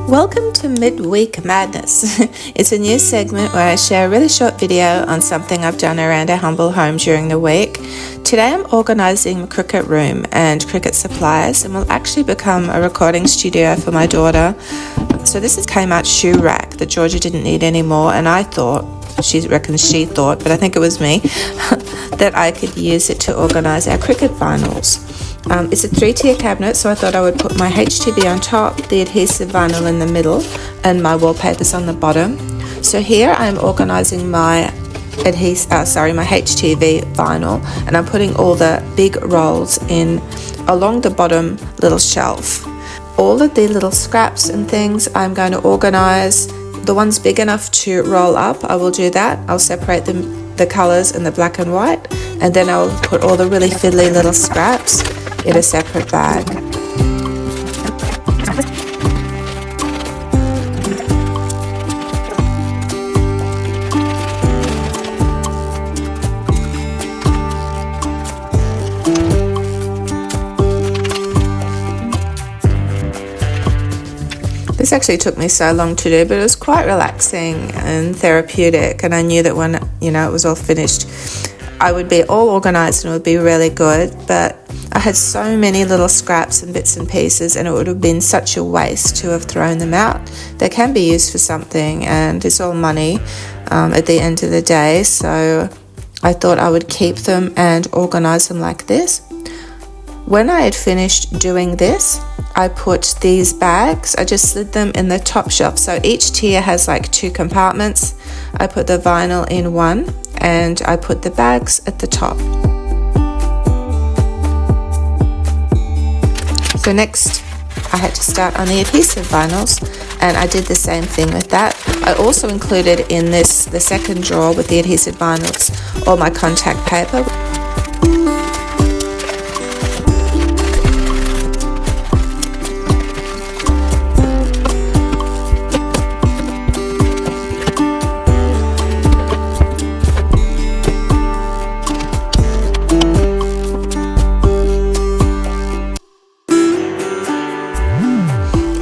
Welcome to Midweek Madness. It's a new segment where I share a really short video on something I've done around our humble home during the week. Today I'm organising my Cricut room and Cricut supplies, and will actually become a recording studio for my daughter. So this is Kmart shoe rack that Georgia didn't need anymore, and I thought, she reckons she thought, but I think it was me, that I could use it to organise our Cricut vinyls. It's a 3-tier cabinet, so I thought I would put my HTV on top, the adhesive vinyl in the middle, and my wallpapers on the bottom. So here I'm organising my HTV vinyl, and I'm putting all the big rolls in along the bottom little shelf. All of the little scraps and things I'm going to organise. The ones big enough to roll up, I will do that. I'll separate the colours in the black and white, and then I'll put all the really fiddly little scraps in a separate bag. This actually took me so long to do, but it was quite relaxing and therapeutic, and I knew that when it was all finished, I would be all organised and it would be really good. But I had so many little scraps and bits and pieces, and it would have been such a waste to have thrown them out. They can be used for something, and it's all money at the end of the day, so I thought I would keep them and organise them like this. When I had finished doing this, I put these bags, I just slid them in the top shelf. So each tier has like 2 compartments. I put the vinyl in one, and I put the bags at the top. So next I had to start on the adhesive vinyls, and I did the same thing with that. I also included in the second drawer with the adhesive vinyls, all my contact paper.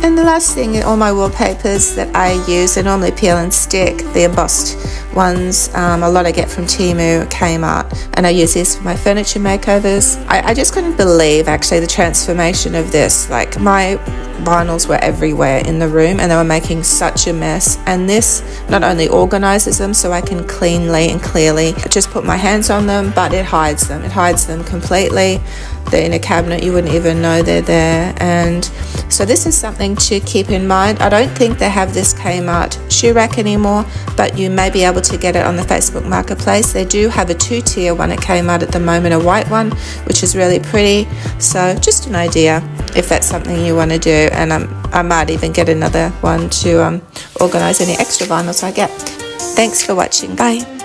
The last thing, all my wallpapers that I use, I normally peel and stick, the embossed ones. A lot I get from Temu, Kmart, and I use these for my furniture makeovers. I just couldn't believe actually the transformation of this. Like, my vinyls were everywhere in the room and they were making such a mess, and this not only organizes them so I can cleanly and clearly just put my hands on them, but it hides them completely. They're in a cabinet, you wouldn't even know they're there. And so this is something to keep in mind. I don't think they have this Kmart shoe rack anymore, but you may be able to get it on the Facebook Marketplace. They do have a 2-tier one at Kmart at the moment, a white one, which is really pretty. So just an idea if that's something you want to do. And I might even get another one to organise any extra vinyls I get. Thanks for watching. Bye.